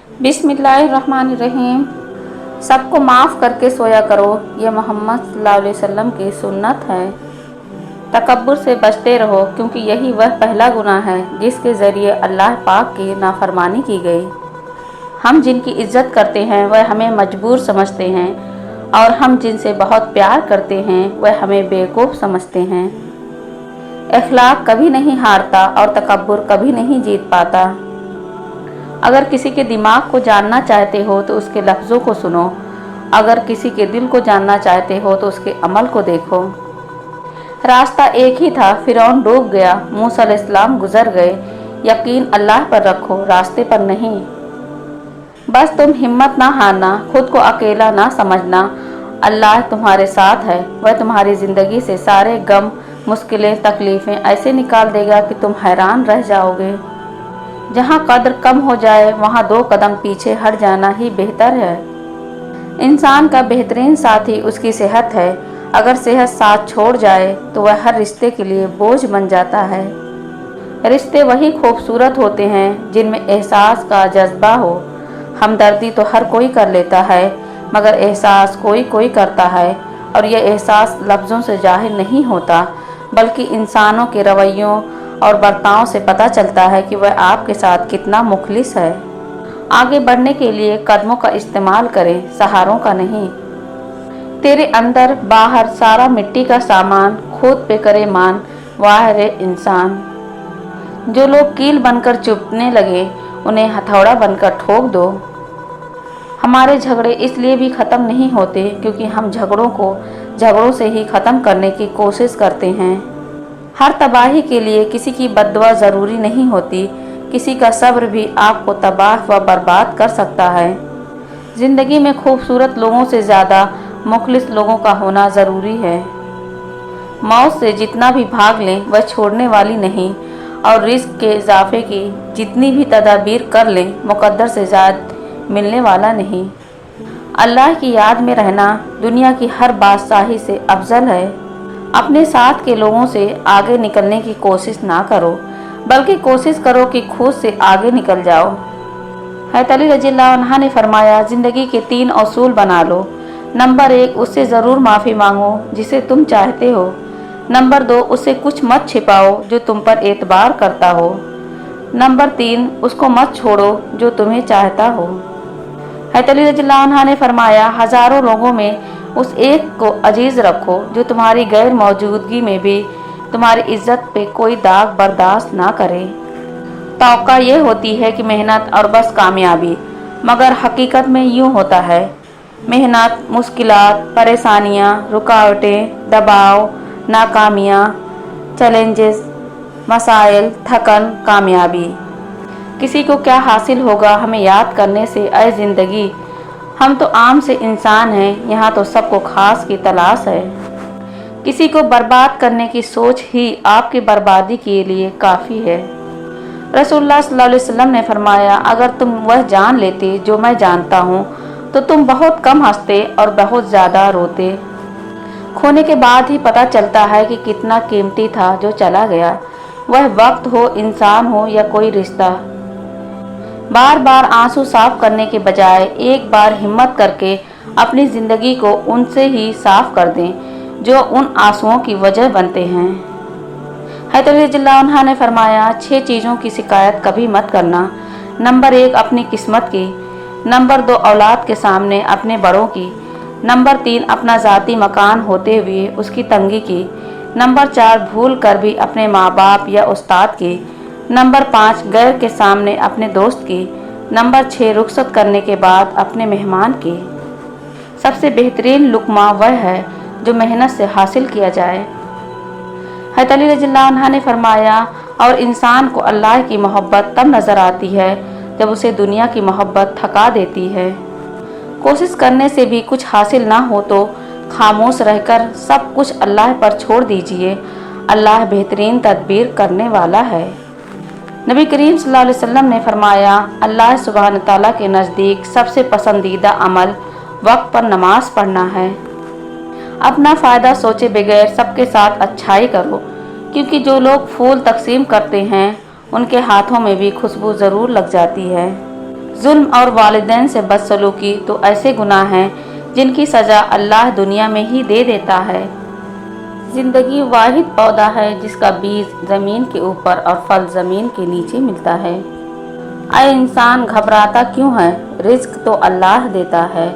बिस्मिल्लाहिर्रहमानिर्रहीम। सबको माफ़ करके सोया करो, ये मोहम्मद सल्लल्लाहु अलैहि वसल्लम की सुन्नत है। तकब्बुर से बचते रहो, क्योंकि यही वह पहला गुनाह है जिसके ज़रिए अल्लाह पाक की नाफरमानी की गई। हम जिनकी इज़्ज़त करते हैं वह हमें मजबूर समझते हैं, और हम जिनसे बहुत प्यार करते हैं वह हमें बेवकूफ़ समझते हैं। इखलाक कभी नहीं हारता और तकब्बुर कभी नहीं जीत पाता। अगर किसी के दिमाग को जानना चाहते हो तो उसके लफ्ज़ों को सुनो, अगर किसी के दिल को जानना चाहते हो तो उसके अमल को देखो। रास्ता एक ही था, फिरौन डूब गया, मूसा अलैहिस्सलाम गुजर गए। यकीन अल्लाह पर रखो, रास्ते पर नहीं। बस तुम हिम्मत ना हारना, खुद को अकेला ना समझना। अल्लाह तुम्हारे साथ है, वह तुम्हारी ज़िंदगी से सारे गम, मुश्किलें, तकलीफ़ें ऐसे निकाल देगा कि तुम हैरान रह जाओगे। जहाँ कद्र कम हो जाए वहाँ 2 कदम पीछे हट जाना ही बेहतर है। इंसान का बेहतरीन साथी उसकी सेहत है। अगर सेहत साथ छोड़ जाए तो वह हर रिश्ते के लिए बोझ बन जाता है। रिश्ते वही खूबसूरत होते हैं जिनमें एहसास का जज्बा हो। हमदर्दी तो हर कोई कर लेता है, मगर एहसास कोई कोई करता है, और यह एहसास लफ्ज़ों से ज़ाहिर नहीं होता, बल्कि इंसानों के रवैयों और बर्ताव से पता चलता है कि वह आपके साथ कितना मुखलिस है। आगे बढ़ने के लिए कदमों का इस्तेमाल करें, सहारों का नहीं। तेरे अंदर बाहर सारा मिट्टी का सामान, खुद पे करे मान, वाह रे इंसान। जो लोग कील बनकर चुभने लगे उन्हें हथौड़ा बनकर ठोक दो। हमारे झगड़े इसलिए भी ख़त्म नहीं होते क्योंकि हम झगड़ों को झगड़ों से ही ख़त्म करने की कोशिश करते हैं। हर तबाही के लिए किसी की बद्दुआ ज़रूरी नहीं होती, किसी का सब्र भी आपको तबाह व बर्बाद कर सकता है। ज़िंदगी में खूबसूरत लोगों से ज़्यादा मुखलिस लोगों का होना ज़रूरी है। मौत से जितना भी भाग लें वह छोड़ने वाली नहीं, और रिस्क के इजाफे की जितनी भी तदाबीर कर लें मुकद्दर से ज़्यादा मिलने वाला नहीं। अल्लाह की याद में रहना दुनिया की हर बादशाही से अफजल है। अपने साथ के लोगों से आगे निकलने की कोशिश ना करो, बल्कि कोशिश करो कि खुद से आगे निकल जाओ। हज़रत अली रज़ियल्लाहु अन्हु ने फरमाया, ज़िंदगी के 3 असूल बना लो। नंबर 1, उससे ज़रूर माफ़ी मांगो जिसे तुम चाहते हो। नंबर 2, उससे कुछ मत छिपाओ जो तुम पर एतबार करता हो। नंबर 3, उसको मत छोड़ो जो तुम्हें चाहता हो। हज़रत अली रज़ियल्लाहु अन्हु ने फरमाया, हज़ारों लोगों में उस एक को अजीज़ रखो जो तुम्हारी गैर मौजूदगी में भी तुम्हारी इज्जत पे कोई दाग बर्दाश्त ना करे। तौक़ा ये होती है कि मेहनत और बस कामयाबी, मगर हकीकत में यूँ होता है। मेहनत, मुश्किलात, परेशानियाँ, रुकावटें, दबाव, नाकामियाँ, चैलेंजेस, मसाइल, थकन, कामयाबी। किसी को क्या हासिल होगा हमें याद करने से? ऐ ज़िंदगी, हम तो आम से इंसान हैं, यहाँ तो सबको खास की तलाश है। किसी को बर्बाद करने की सोच ही आपकी बर्बादी के लिए काफ़ी है। रसूलुल्लाह सल्लल्लाहु अलैहि वसल्लम ने फरमाया, अगर तुम वह जान लेते जो मैं जानता हूँ तो तुम बहुत कम हंसते और बहुत ज़्यादा रोते। खोने के बाद ही पता चलता है कि कितना कीमती था जो चला गया, वह वक्त हो, इंसान हो या कोई रिश्ता। बार बार आंसू साफ करने के बजाय एक बार हिम्मत करके अपनी ज़िंदगी को उनसे ही साफ कर दें जो उन आंसुओं की वजह बनते हैं। हज़रत अली रज़ियल्लाहु अन्हु ने फरमाया, 6 चीज़ों की शिकायत कभी मत करना। नंबर 1, अपनी किस्मत की। नंबर 2, औलाद के सामने अपने बड़ों की। नंबर 3, अपना ज़ाती मकान होते हुए उसकी तंगी की। नंबर 4, भूल कर भी अपने माँ बाप या उस्ताद की। नंबर 5, गैर के सामने अपने दोस्त की। नंबर 6, रुखसत करने के बाद अपने मेहमान की। सबसे बेहतरीन लुक़मा वह है जो मेहनत से हासिल किया जाए। हज़रत अली रज़ियल्लाहु अन्हु ने फरमाया, और इंसान को अल्लाह की मोहब्बत तब नज़र आती है जब उसे दुनिया की मोहब्बत थका देती है। कोशिश करने से भी कुछ हासिल ना हो तो खामोश रहकर सब कुछ अल्लाह पर छोड़ दीजिए। अल्लाह बेहतरीन तदबीर करने वाला है। नबी करीम सल्लल्लाहु अलैहि वसल्लम ने फरमाया, अल्लाह सुब्हान तआला के नज़दीक सबसे पसंदीदा अमल वक्त पर नमाज पढ़ना है। अपना फ़ायदा सोचे बगैर सबके साथ अच्छाई करो, क्योंकि जो लोग फूल तकसीम करते हैं उनके हाथों में भी खुशबू ज़रूर लग जाती है। जुल्म और वालिदैन से बदसलूकी तो ऐसे गुनाह हैं जिनकी सज़ा अल्लाह दुनिया में ही दे देता है। ज़िंदगी वाहिद पौधा है जिसका बीज ज़मीन के ऊपर और फल ज़मीन के नीचे मिलता है। ऐ इंसान घबराता क्यों है, रिज़्क तो अल्लाह देता है।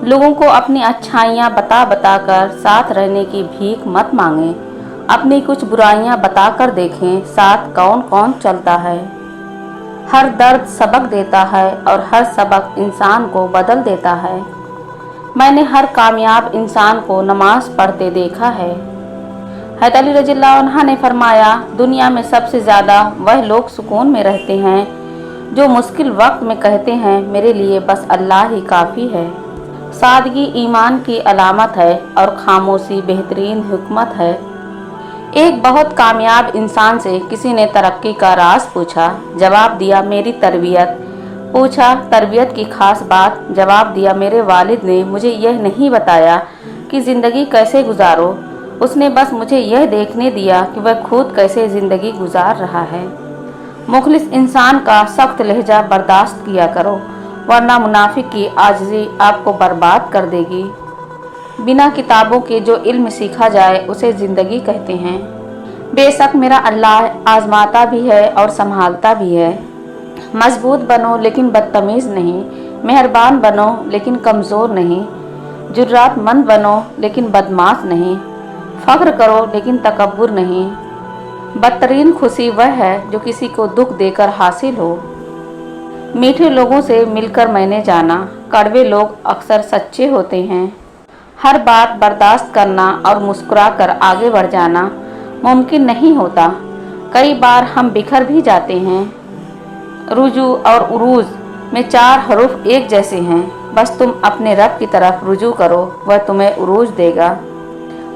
लोगों को अपनी अच्छाइयाँ बता बता कर साथ रहने की भीख मत मांगें। अपनी कुछ बुराइयाँ बता कर देखें साथ कौन कौन चलता है। हर दर्द सबक देता है और हर सबक इंसान को बदल देता है। मैंने हर कामयाब इंसान को नमाज पढ़ते देखा है। हज़रत अली रज़ियल्लाहु अन्हु ने फरमाया, दुनिया में सबसे ज़्यादा वह लोग सुकून में रहते हैं जो मुश्किल वक्त में कहते हैं मेरे लिए बस अल्लाह ही काफ़ी है। सादगी ईमान की अलामत है और खामोशी बेहतरीन हिकमत है। एक बहुत कामयाब इंसान से किसी ने तरक्की का राज पूछा। जवाब दिया, मेरी तरबियत। पूछा, तरबियत की खास बात? जवाब दिया, मेरे वालिद ने मुझे यह नहीं बताया कि ज़िंदगी कैसे गुजारो, उसने बस मुझे यह देखने दिया कि वह खुद कैसे ज़िंदगी गुजार रहा है। मुखलिस इंसान का सख्त लहजा बर्दाश्त किया करो, वरना मुनाफिक की आजिज़ी आपको बर्बाद कर देगी। बिना किताबों के जो इल्म सीखा जाए उसे ज़िंदगी कहते हैं। बेशक मेरा अल्लाह आजमाता भी है और संभालता भी है। मजबूत बनो लेकिन बदतमीज़ नहीं, मेहरबान बनो लेकिन कमज़ोर नहीं, जुर्रातमंद बनो लेकिन बदमाश नहीं, फ़ख्र करो लेकिन तकब्बुर नहीं। बदतरीन खुशी वह है जो किसी को दुख देकर हासिल हो। मीठे लोगों से मिलकर मैंने जाना, कड़वे लोग अक्सर सच्चे होते हैं। हर बात बर्दाश्त करना और मुस्कुरा कर आगे बढ़ जाना मुमकिन नहीं होता। कई बार हम बिखर भी जाते हैं। रुजू और उरूज में 4 हरूफ एक जैसे हैं, बस तुम अपने रब की तरफ रुजू करो, वह तुम्हें उरूज देगा।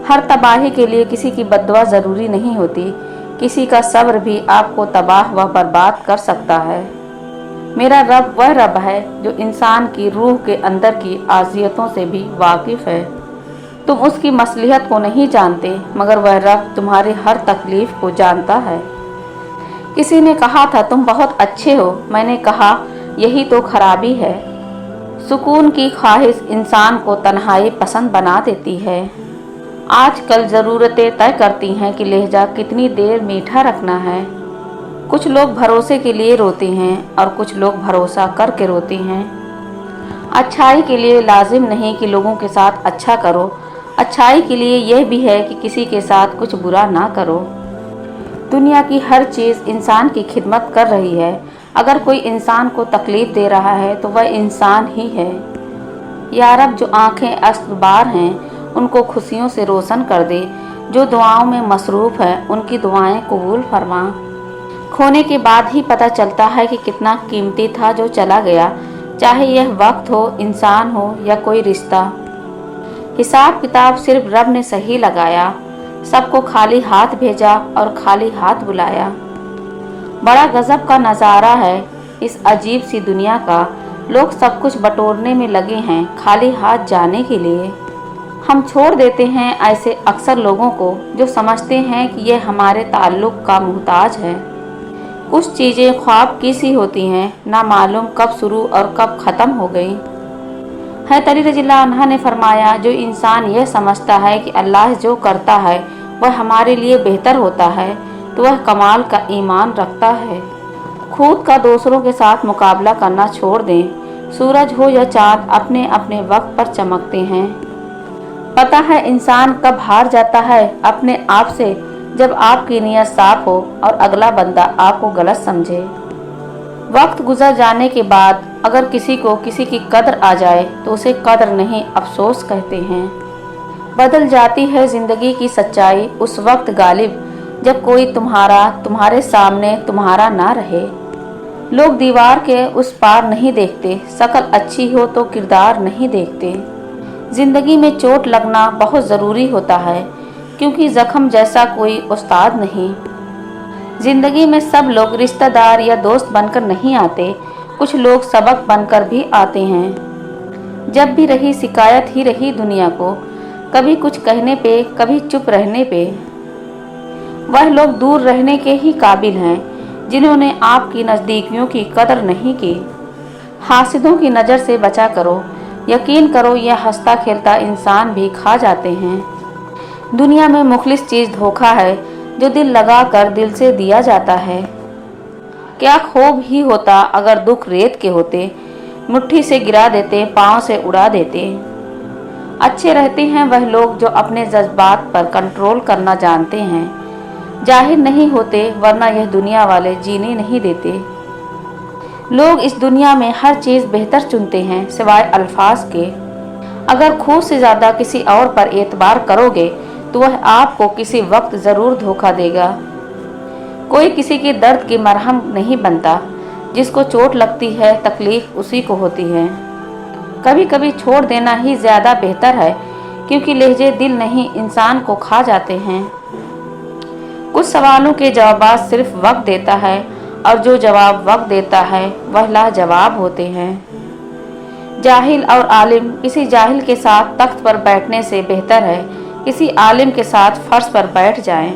हर तबाही के लिए किसी की बद्दुआ ज़रूरी नहीं होती, किसी का सब्र भी आपको तबाह व बर्बाद कर सकता है। मेरा रब वह रब है जो इंसान की रूह के अंदर की आज़ियतों से भी वाकिफ़ है। तुम उसकी मसलिहत को नहीं जानते, मगर वह रब तुम्हारी हर तकलीफ़ को जानता है। किसी ने कहा था तुम बहुत अच्छे हो, मैंने कहा यही तो खराबी है। सुकून की ख्वाहिश इंसान को तन्हाई पसंद बना देती है। आजकल ज़रूरतें तय करती हैं कि लहजा कितनी देर मीठा रखना है। कुछ लोग भरोसे के लिए रोते हैं और कुछ लोग भरोसा करके रोते हैं। अच्छाई के लिए लाजिम नहीं कि लोगों के साथ अच्छा करो, अच्छाई के लिए यह भी है कि किसी के साथ कुछ बुरा ना करो। दुनिया की हर चीज़ इंसान की खिदमत कर रही है। अगर कोई इंसान को तकलीफ़ दे रहा है तो वह इंसान ही है। या रब, जो आँखें अस्तबार हैं उनको खुशियों से रोशन कर दे, जो दुआओं में मसरूफ़ है उनकी दुआएं कबूल फरमा। खोने के बाद ही पता चलता है कि कितना कीमती था जो चला गया, चाहे यह वक्त हो, इंसान हो या कोई रिश्ता। हिसाब किताब सिर्फ रब ने सही लगाया, सबको खाली हाथ भेजा और खाली हाथ बुलाया। बड़ा गजब का नज़ारा है इस अजीब सी दुनिया का। लोग सब कुछ बटोरने में लगे हैं खाली हाथ जाने के लिए। हम छोड़ देते हैं ऐसे अक्सर लोगों को जो समझते हैं कि ये हमारे ताल्लुक़ का मुहताज है। कुछ चीज़ें ख्वाब की सी होती हैं, ना मालूम कब शुरू और कब ख़त्म हो गई। हज़रत अली रज़ियल्लाहु अन्हु ने फरमाया, जो इंसान यह समझता है कि अल्लाह जो करता है वह हमारे लिए बेहतर होता है तो वह कमाल का ईमान रखता है। खुद का दूसरों के साथ मुकाबला करना छोड़ दें। सूरज हो या चाँद अपने अपने वक्त पर चमकते हैं। पता है इंसान कब हार जाता है अपने आप से, जब आपकी नीयत साफ हो और अगला बंदा आपको गलत समझे। वक्त गुजर जाने के बाद अगर किसी को किसी की कदर आ जाए तो उसे कदर नहीं अफसोस कहते हैं। बदल जाती है ज़िंदगी की सच्चाई उस वक्त गालिब जब कोई तुम्हारे सामने तुम्हारा ना रहे। लोग दीवार के उस पार नहीं देखते, शक्ल अच्छी हो तो किरदार नहीं देखते। ज़िंदगी में चोट लगना बहुत ज़रूरी होता है, क्योंकि ज़ख्म जैसा कोई उस्ताद नहीं। ज़िंदगी में सब लोग रिश्तेदार या दोस्त बनकर नहीं आते, कुछ लोग सबक बनकर भी आते हैं। जब भी रही शिकायत ही रही दुनिया को, कभी कुछ कहने पे कभी चुप रहने पे। वह लोग दूर रहने के ही काबिल हैं जिन्होंने आपकी नज़दीकियों की कदर नहीं की। हासिदों की नज़र से बचा करो। यकीन करो यह हंसता खेलता इंसान भी खा जाते हैं। दुनिया में मुखलिस चीज़ धोखा है जो दिल लगा कर दिल से दिया जाता है। क्या खूब ही होता अगर दुख रेत के होते, मुट्ठी से गिरा देते, पाँव से उड़ा देते। अच्छे रहते हैं वह लोग जो अपने जज्बात पर कंट्रोल करना जानते हैं। जाहिर नहीं होते वरना यह दुनिया वाले जीने नहीं देते। लोग इस दुनिया में हर चीज़ बेहतर चुनते हैं सिवाय अल्फाज के। अगर खुद से ज़्यादा किसी और पर एतबार करोगे तो वह आपको किसी वक्त ज़रूर धोखा देगा। कोई किसी के दर्द की मरहम नहीं बनता। जिसको चोट लगती है तकलीफ उसी को होती है। कभी कभी छोड़ देना ही ज़्यादा बेहतर है, क्योंकि लहजे दिल नहीं इंसान को खा जाते हैं। कुछ सवालों के जवाब सिर्फ वक्त देता है, और जो जवाब वक्त देता है वह लाजवाब होते हैं। जाहिल और आलिम किसी जाहिल के साथ तख्त पर बैठने से बेहतर है किसी आलिम के साथ फर्श पर बैठ जाएं।